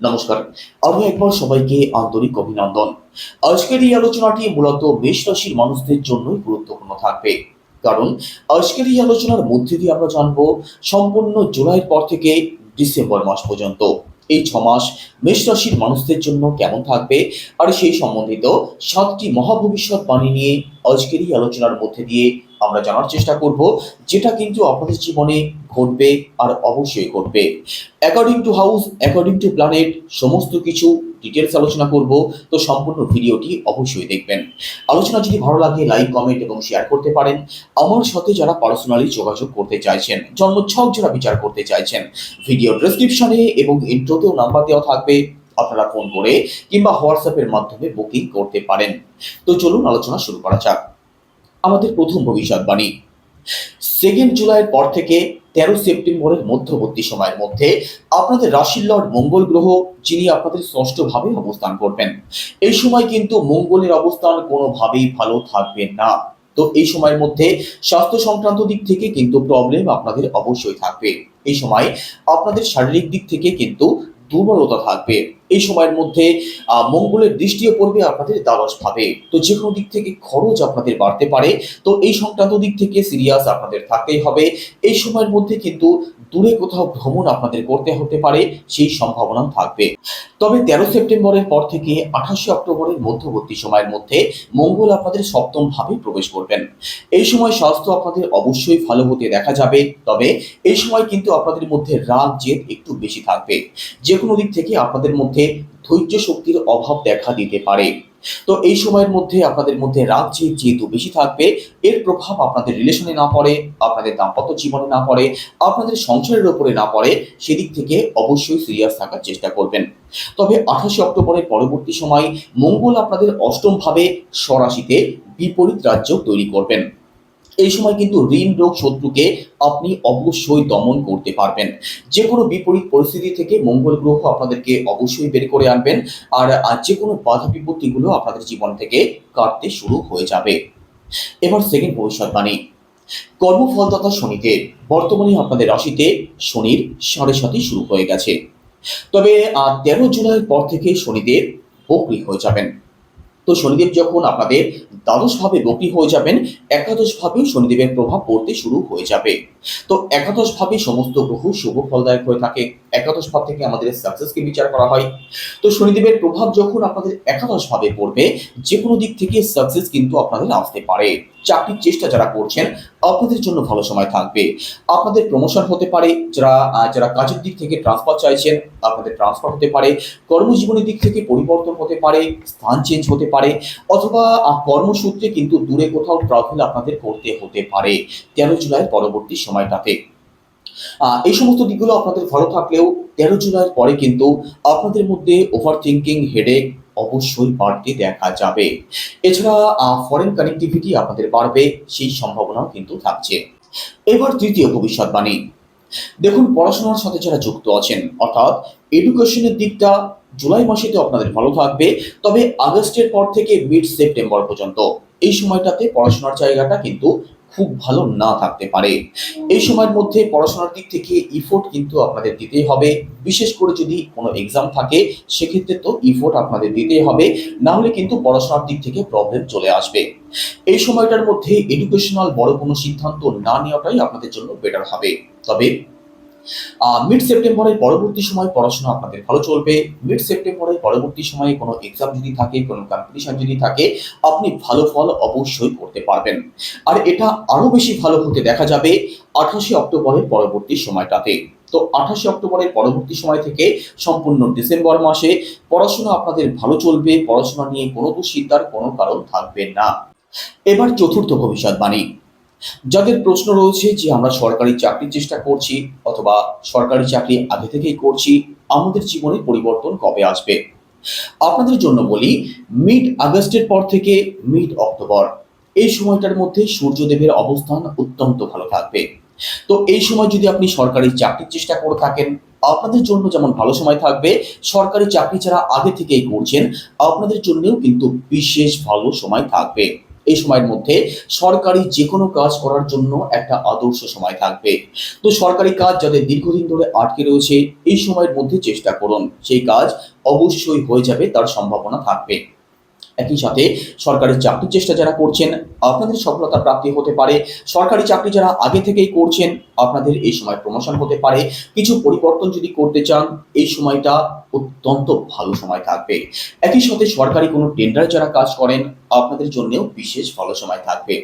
নমস্কার। আরো একবার সবাইকে আন্তরিক অভিনন্দন। আজকের এই আলোচনাটি মূলত মেষ রাশির মানুষদের জন্যই গুরুত্বপূর্ণ থাকবে। কারণ আজকের এই আলোচনার মধ্যে দিয়ে আমরা জানবো সম্পূর্ণ জুলাইয়ের পর থেকে ডিসেম্বর মাস পর্যন্ত এই 6 মাস মেষ রাশির মানুষদের জন্য কেমন থাকবে, আর সেই সম্বন্ধিত 7টি মহাভবিষ্যৎবাণী নিয়ে আজকের এই আলোচনার মধ্যে দিয়ে আমরা জানার চেষ্টা করব, যেটা কিন্তু আপনাদের জীবনে ঘটবে আর অবশ্যই ঘটবে। According to house, according to planet, সমস্ত কিছু ডিটেলস আলোচনা করব। তো সম্পূর্ণ ভিডিওটি অবশ্যই দেখবেন। আলোচনা যদি ভালো লাগে লাইক, কমেন্ট এবং শেয়ার করতে পারেন। আমার সাথে যারা পার্সোনালি যোগাযোগ করতে চাইছেন, জন্মছক যারা বিচার করতে চাইছেন, ভিডিও ডেসক্রিপশনে এবং ইন্ট্রোতেও নাম্বার দেওয়া থাকবে, আপনারা ফোন করে কিংবা হোয়াটসঅ্যাপের মাধ্যমে বুকিং করতে পারেন। তো চলুন আলোচনা শুরু করা যাক। আমাদের প্রথম ভবিষ্যৎবাণী, 2 জুলাইয়ের পর থেকে 13 সেপ্টেম্বরের মধ্যবর্তী সময়ের মধ্যে আপনাদের রাশির লর্ড মঙ্গল গ্রহ, যিনি আপনাদের ষষ্ঠ ভাবে অবস্থান করবেন, এই সময় কিন্তু মঙ্গলের অবস্থান কোনোভাবেই ভালো থাকবে না। তো এই সময়ের মধ্যে স্বাস্থ্য সংক্রান্ত দিক থেকে কিন্তু প্রবলেম আপনাদের অবশ্যই থাকবে। এই সময় আপনাদের শারীরিক দিক থেকে কিন্তু দুর্বলতা থাকবে। এই সময়ের মধ্যে মঙ্গলের দৃষ্টিও পড়বে আপনাদের দ্বাদশ ভাবে। তো যে কোনো দিক থেকে খরচ আপনাদের বাড়তে পারে। তো এই সংক্রান্ত দিক থেকে সিরিয়াস আপনাদের থাকতেই হবে। এই সময়ের মধ্যে কিন্তু দূরে কোথাও ভ্রমণ আপনাদের করতে হতে পারে, সেই সম্ভাবনাও থাকবে। তবে 13 সেপ্টেম্বরের পর থেকে 28 অক্টোবরের মধ্যবর্তী সময়ের মধ্যে মঙ্গল আপনাদের সপ্তম ভাবে প্রবেশ করবেন। এই সময় স্বাস্থ্য আপনাদের অবশ্যই ভালো হতে দেখা যাবে। তবে এই সময় কিন্তু আপনাদের মধ্যে রাগ জেদ একটু বেশি থাকবে। যে কোনো দিক থেকে আপনাদের মধ্যে ধৈর্য শক্তির অভাব দেখা দিতে পারে। তো এই সময়ের মধ্যে আপনাদের মধ্যে রাগ জেদ যেহেতু বেশি থাকবে, এর প্রভাব আপনাদের রিলেশনে না পড়ে, আপনাদের দাম্পত্য জীবনে না পড়ে, আপনাদের সংসারের উপরে না পড়ে, সেদিক থেকে অবশ্যই সিরিয়াস থাকার চেষ্টা করবেন। তবে 28 অক্টোবরের পরবর্তী সময় মঙ্গল আপনাদের অষ্টম ভাবে স্বরাশিতে বিপরীত রাজ্য তৈরি করবেন। এই সময় কিন্তু ঋণ, রোগ, শত্রুকে আপনি অবশ্যই দমন করতে পারবেন। যে কোনো বিপরীত পরিস্থিতি থেকে মঙ্গল গ্রহ আপনাদেরকে অবশ্যই বের করে আনবেন। আর যে কোনো বাধা বিপত্তিগুলো আপনাদের জীবন থেকে কাটতে শুরু হয়ে যাবে। এবার সেকেন্ড ভবিষ্যৎবাণী, কর্মফলদাতা শনিদেব বর্তমানে আপনাদের রাশিতে শনির 7.5 শুরু হয়ে গেছে। তবে 13 জুলাইয়ের পর থেকে শনিদেব বকরি হয়ে যাবেন। তো শনিদেব যখন আপনাদের দ্বাদশ ভাবে বকরি হয়ে যাবেন, একাদশ ভাবে শনিদেবের প্রভাব পড়তে শুরু হয়ে যাবে। তো একাদশ ভাবে সমস্ত গ্রহ শুভ ফলদায়ক হয়ে থাকে। একাদশ ভাব থেকে আমাদের সাকসেসকে বিচার করা হয়। তো শনিদেবের প্রভাব যখন আপনাদের একাদশ ভাবে পড়বে, যে কোনো দিক থেকে সাকসেস কিন্তু আপনাদের আসতে পারে। চাকরির চেষ্টা যারা করছেন, আপনাদের জন্য ভালো সময় থাকবে। আপনাদের প্রমোশন হতে পারে। যারা যারা কাজের দিক থেকে ট্রান্সফার চাইছেন, আপনাদের ট্রান্সফার হতে পারে। কর্মজীবনের দিক থেকে পরিবর্তন হতে পারে, স্থান চেঞ্জ হতে পারে, অথবা কর্মসূত্রে কিন্তু দূরে কোথাও ট্রাভেল আপনাদের করতে হতে পারে 13 জুলাইয়ের পরবর্তী সময়টাতে। এই সমস্ত দিকগুলো আপনাদের ভালো থাকলেও 13 জুলাইয়ের পরে কিন্তু আপনাদের মধ্যে ওভার থিঙ্কিং, হেডেক অবশ্যই বাড়তে দেখা যাবে। এছাড়া ফরেন কানেক্টিভিটি আপনাদের বাড়বে, সেই সম্ভাবনাও কিন্তু থাকছে। এবার তৃতীয় ভবিষ্যৎবাণী, দেখুন পড়াশোনার সাথে যারা যুক্ত আছেন, অর্থাৎ এডুকেশনের দিকটা জুলাই মাসেতে আপনাদের ভালো থাকবে। তবে আগস্টের পর থেকে মিড সেপ্টেম্বর পর্যন্ত এই সময়টাতে পড়াশোনার জায়গাটা কিন্তু খুব ভালো না থাকতে পারে। এই সময়ের মধ্যে পড়াশোনার দিক থেকে ইফোর্ট কিন্তু আপনাদের দিতেই হবে। বিশেষ করে যদি কোনো এক্সাম থাকে, সেক্ষেত্রে তো ইফোর্ট আপনাদের দিতেই হবে, না হলে কিন্তু পড়াশোনার দিক থেকে প্রবলেম চলে আসবে। এই সময়টার মধ্যে এডুকেশনাল বড় কোনো সিদ্ধান্ত না নেওয়াটাই আপনাদের জন্য বেটার হবে। তবে মিড সেপ্টেম্বরের পরবর্তী সময় পড়াশোনা আপনাদের ভালো চলবে। মিড সেপ্টেম্বরের পরবর্তী সময়ে কোনো এক্সাম যদি থাকে, কোনো কম্পিটিশন যদি থাকে, আপনি ভালো ফল অবশ্যই করতে পারবেন। আর এটা আরো বেশি ভালো হতে দেখা যাবে 28 অক্টোবরের পরবর্তী সময়টাতে। তো 28 অক্টোবরের পরবর্তী সময় থেকে সম্পূর্ণ ডিসেম্বর মাসে পড়াশোনা আপনাদের ভালো চলবে। পড়াশোনা নিয়ে কোনো দুশ্চিন্তার কোনো কারণ থাকবে না। এবার চতুর্থ ভবিষ্যৎবাণী, যাদের প্রশ্ন রয়েছে যে আমরা সরকারি চাকরির চেষ্টা করছি, অথবা সরকারি চাকরি আগে থেকেই করছি, আমাদের জীবনে পরিবর্তন কবে আসবে, আপনাদের জন্য বলি মিড আগস্টের পর থেকে মিড অক্টোবর এই সময়টার মধ্যে সূর্যদেবের অবস্থান অত্যন্ত ভালো থাকবে। তো এই সময় যদি আপনি সরকারি চাকরির চেষ্টা করে থাকেন, আপনাদের জন্য যেমন ভালো সময় থাকবে, সরকারি চাকরি যারা আগে থেকেই করছেন, আপনাদের জন্যও কিন্তু বিশেষ ভালো সময় থাকবে। এই সময়ের মধ্যে সরকারি যে কোনো কাজ করার জন্য একটা আদর্শ সময় থাকবে। তো সরকারি কাজ যাদের দীর্ঘদিন ধরে আটকে রয়েছে, এই সময়ের মধ্যে চেষ্টা করুন সেই কাজ অবশ্যই হয়ে যাবে, তার সম্ভাবনা থাকবে। একই সাথে সরকারি চাকরির চেষ্টা যারা করছেন, আপনাদের সফলতা প্রাপ্তি হতে পারে। সরকারি চাকরি যারা আগে থেকেই করছেন, আপনাদের এই সময় প্রমোশন হতে পারে। কিছু পরিবর্তন যদি করতে চান, এই সময়টা অত্যন্ত ভালো সময় থাকবে। একই সাথে সরকারি কোনো টেন্ডারে যারা কাজ করেন, আপনাদের জন্যেও বিশেষ ভালো সময় থাকবে।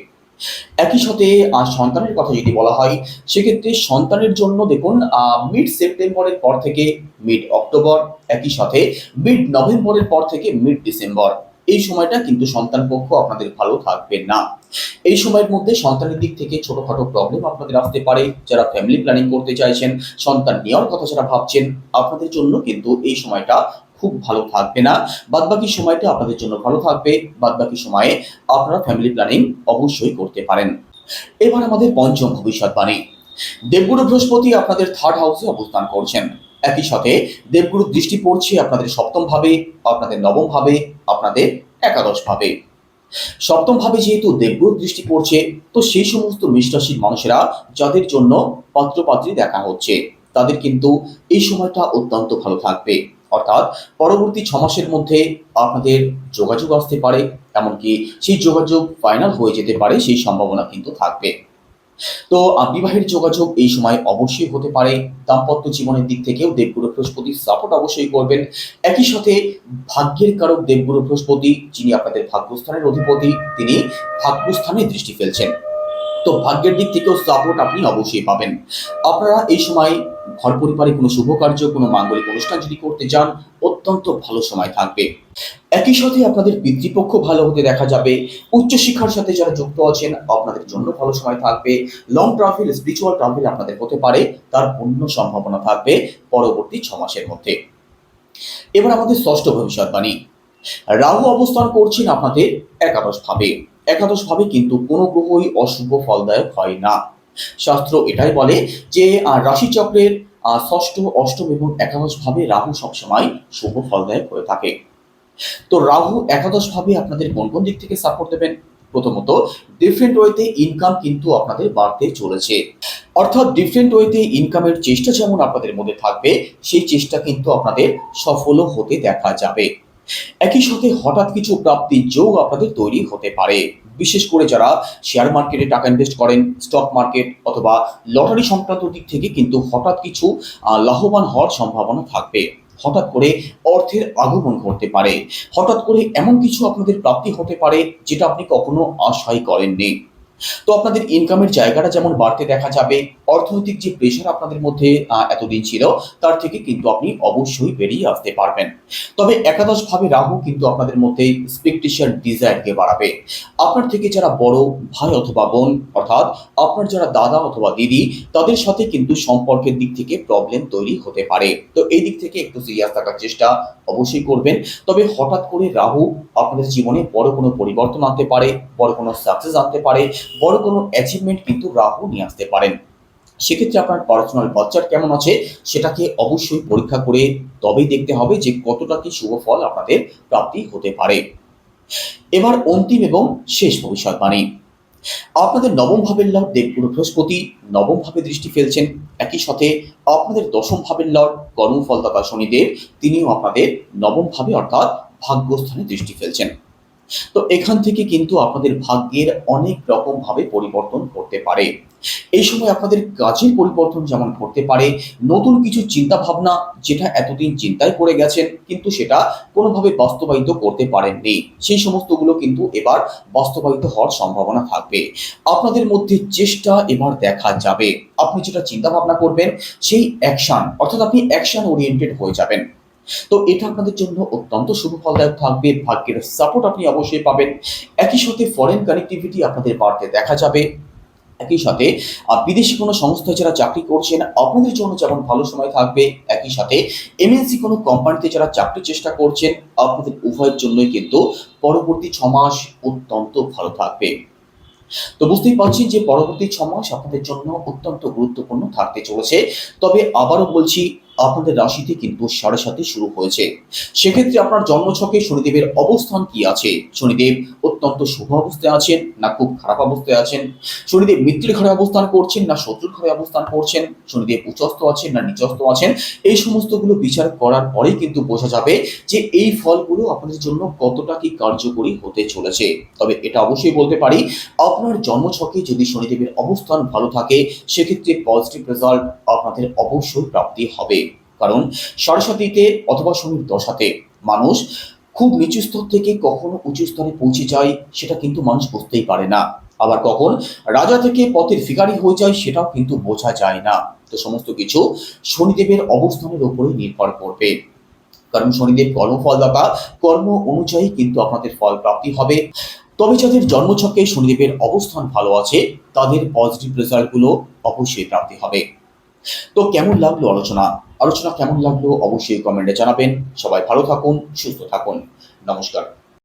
একই সাথে সন্তানের কথা যদি বলা হয়, সেক্ষেত্রে সন্তানের জন্য দেখুন মিড সেপ্টেম্বরের পর থেকে মিড অক্টোবর, একই সাথে মিড নভেম্বরের পর থেকে মিড ডিসেম্বর, এই সময়টা কিন্তু সন্তান পক্ষ আপনাদের ভালো থাকবে না। এই সময়ের মধ্যে সন্তানের দিক থেকে ছোটখাটো প্রবলেম আপনাদের আসতে পারে। যারা ফ্যামিলি প্ল্যানিং করতে চাইছেন, সন্তান নেওয়ার কথা যারা ভাবছেন, আপনাদের জন্য কিন্তু এই সময়টা খুব ভালো থাকবে না। বাদবাকি সময়টা আপনাদের জন্য ভালো থাকবে। বাদবাকি সময়ে আপনারা ফ্যামিলি প্ল্যানিং অবশ্যই করতে পারেন। এবার আমাদের পঞ্চম ভবিষ্যৎবাণী। দেবগুরু বৃহস্পতি আপনাদের থার্ড হাউসে অবস্থান করছেন। একই সাথে দেবগুরুর দৃষ্টি পড়ছে আপনাদের সপ্তম ভাবে, আপনাদের নবম ভাবে, আপনাদের একাদশ ভাবে। সপ্তম ভাবে যেহেতু দেবগুরুর দৃষ্টি পড়ছে, তো সেই সমস্ত মেষ রাশির মানুষেরা যাদের জন্য পাত্রপাত্রী দেখা হচ্ছে, তাদের কিন্তু এই সময়টা অত্যন্ত ভালো থাকবে। অর্থাৎ পরবর্তী 6 মাসের মধ্যে আপনাদের যোগাযোগ আসতে পারে, এমনকি সেই যোগাযোগ ফাইনাল হয়ে যেতে পারে, সেই সম্ভাবনা কিন্তু থাকবে। তো বিবাহের যোগাযোগ এই সময় অবশ্যই হতে পারে। দাম্পত্য জীবনের দিক থেকেও দেবগুরু বৃহস্পতি সাপোর্ট অবশ্যই করবেন। একই সাথে ভাগ্যের কারক দেবগুরু বৃহস্পতি, যিনি আপনাদের ভাগ্যস্থানের অধিপতি, তিনি ভাগ্যস্থানে দৃষ্টি ফেলছেন। তো ভাগ্যের দিক থেকেও সাপোর্ট আপনি অবশ্যই পাবেন। আপনারা এই সময় ঘর পরিবারে কোনো শুভ কার্য, কোনো মাঙ্গলিক অনুষ্ঠান যদি করতে চান, অত্যন্ত ভালো সময় থাকবে। একই সাথে আপনাদের পিতৃপক্ষ ভালো হতে দেখা যাবে। উচ্চশিক্ষার সাথে যারা যুক্ত আছেন, আপনাদের জন্য ভালো সময় থাকবে। লং ট্রাভেল, স্পিরিচুয়াল ট্রাভেল আপনাদের হতে পারে, তার পূর্ণ সম্ভাবনা থাকবে পরবর্তী 6 মাসের মধ্যে। এবার আমাদের ষষ্ঠ ভবিষ্যৎবাণী। রাহু অবস্থান করছেন আপনাদের একাদশ ভাবে। একাদশ ভাবে কিন্তু কোনো গ্রহই অশুভ ফলদায়ক হয় না। শাস্ত্র এটাই বলে যে রাশিচক্রের ষষ্ঠ, অষ্টম এবং একাদশ ভাবে রাহু সবসময় শুভ ফলদায়ক হয়ে থাকে। তো রাহু একাদশ ভাবে আপনাদের কোন কোন দিক থেকে সাপোর্ট দেবেন? প্রথমত, ডিফারেন্ট ওয়েতে ইনকাম কিন্তু আপনাদের বাড়তে চলেছে। অর্থাৎ ডিফারেন্ট ওয়েতে ইনকামের চেষ্টা যেমন আপনাদের মধ্যে থাকবে, সেই চেষ্টা কিন্তু আপনাদের সফলও হতে দেখা যাবে। একই সাথে হঠাৎ কিছু প্রাপ্তির যোগ আপনাদের তৈরি হতে পারে। বিশেষ করে যারা শেয়ার মার্কেটে টাকা ইনভেস্ট করেন, স্টক মার্কেট অথবা লটারি সংক্রান্ত দিক থেকে কিন্তু হঠাৎ কিছু লাভবান হওয়ার সম্ভাবনা থাকবে। হঠাৎ করে অর্থের আগমন ঘটতে পারে। হঠাৎ করে এমন কিছু আপনাদের প্রাপ্তি হতে পারে যেটা আপনি কখনো আশাই করেননি। তো আপনাদের ইনকামের জায়গাটা যেমন বাড়তে দেখা যাবে, অর্থনৈতিক যে প্রেশার আপনাদের মধ্যে এতদিন ছিল, তার থেকে কিন্তু আপনি অবশ্যই বেরিয়ে আসতে পারবেন। তবে একাদশ ভাবে রাহু কিন্তু আপনাদের মধ্যে এক্সপেকটেশন, ডিজায়ারকে বাড়াবে। আপনার থেকে যারা বড় ভাই অথবা বোন, অর্থাৎ আপনার যারা দাদা অথবা দিদি, তাদের সাথে কিন্তু সম্পর্কের দিক থেকে প্রবলেম তৈরি হতে পারে। তো এই দিক থেকে একটু সিরিয়াস থাকার চেষ্টা অবশ্যই করবেন। তবে হঠাৎ করে রাহু আপনাদের জীবনে বড় কোনো পরিবর্তন আনতে পারে, বড় কোনো সাকসেস আনতে পারে, বড় কোনো অ্যাচিভমেন্ট কিন্তু রাহু নিয়ে আসতে পারেন। সেক্ষেত্রে আপনার পার্সোনাল বাচ্চার কেমন আছে, সেটাকে অবশ্যই পরীক্ষা করে তবেই দেখতে হবে যে কতটা কি শুভ ফল আপনাদের প্রাপ্তি হতে পারে। এবার অন্তিম এবং শেষ ভবিষ্যৎবাণী। আপনাদের নবম ভাবের লর্ড দেবগুরু বৃহস্পতি নবম ভাবে দৃষ্টি ফেলছেন। একই সাথে আপনাদের দশম ভাবের লর্ড কর্মফলদাতা শনিদেব, তিনিও আপনাদের নবম ভাবে অর্থাৎ ভাগ্যস্থানে দৃষ্টি ফেলছেন। তো এখান থেকে কিন্তু আপনাদের ভাগ্যের অনেক রকম ভাবে পরিবর্তন করতে পারে। এই সময় আপনাদের কাজের পরিবর্তন যেমন করতে পারে, নতুন কিছু চিন্তা ভাবনা যেটা এতদিন চিন্তায় করে গেছেন কিন্তু সেটা কোনোভাবে বাস্তবায়িত করতে পারেননি, সেই সমস্তগুলো কিন্তু এবার বাস্তবায়িত হওয়ার সম্ভাবনা থাকবে। আপনাদের মধ্যে চেষ্টা এবার দেখা যাবে। আপনি যেটা চিন্তা ভাবনা করবেন, সেই অ্যাকশন, অর্থাৎ আপনি অ্যাকশন ওরিয়েন্টেড হয়ে যাবেন। তো এটা আপনাদের জন্য অত্যন্ত শুভ ফলদায়ক থাকবে। ভাগ্যের সাপোর্ট আপনি অবশ্যই পাবেন। একই সাথে ফরেন কানেক্টিভিটি আপনাদের বাড়তে দেখা যাবে। একই সাথে বিদেশি কোনো সংস্থায় যারা চাকরি করছেন, আপনাদের জন্য যেমন ভালো সময় থাকবে, একই সাথে এমএনসি কোনো কোম্পানিতে যারা চাকরির চেষ্টা করছেন, আপনাদের উভয়ের জন্যই কিন্তু পরবর্তী 6 মাস অত্যন্ত ভালো থাকবে। তো বুঝতেই পারছেন যে পরবর্তী 6 মাস আপনাদের জন্য অত্যন্ত গুরুত্বপূর্ণ থাকতে চলেছে। তবে আবারও বলছি, আপনাদের রাশিতে কিন্তু 7.5 শুরু হয়েছে। সেক্ষেত্রে আপনার জন্মছকে শনিদেবের অবস্থান কি আছে? শনিদেব অত্যন্ত শুভ অবস্থায় আছেন না খুব খারাপ অবস্থায় আছেন? শনিদেব মিত্রের ঘরে অবস্থান করছেন না শত্রুর ঘরে অবস্থান করছেন? শনিদেব উচ্চস্থ আছেন না নিচস্থ আছেন? এই সমস্তগুলো বিচার করার পরেই কিন্তু বোঝা যাবে যে এই ফলগুলো আপনাদের জন্য কতটা কি কার্যকরী হতে চলেছে। তবে এটা অবশ্যই বলতে পারি, আপনার জন্মছকে যদি শনিদেবের অবস্থান ভালো থাকে, সেক্ষেত্রে পজিটিভ রেজাল্ট আপনাদের অবশ্যই প্রাপ্তি হবে। কারণ 7.5 অথবা শনির দশাতে মানুষ খুব নিচু স্তর থেকে কখনো উঁচু স্তরে পৌঁছে যায়, সেটা কিন্তু মানুষ বুঝতেই পারে না। আবার কখন রাজা থেকে পথের ভিখারি হয়ে যায়, সেটাও কিন্তু বোঝা যায় না। তো সমস্ত কিছু শনিদেবের অবস্থানের উপরে নির্ভর করবে। কারণ শনিদেব কর্মফলদাতা, কর্ম অনুযায়ী কিন্তু আপনাদের ফল প্রাপ্তি হবে। তবে যাদের জন্মছকে শনিদেবের অবস্থান ভালো আছে, তাদের পজিটিভ রেজাল্ট গুলো অবশ্যই প্রাপ্তি হবে। তো কেমন লাগলো আলোচনা? আলোচনা কেমন লাগলো অবশ্যই কমেন্টে জানাবেন। সবাই ভালো থাকুন, সুস্থ থাকুন। নমস্কার।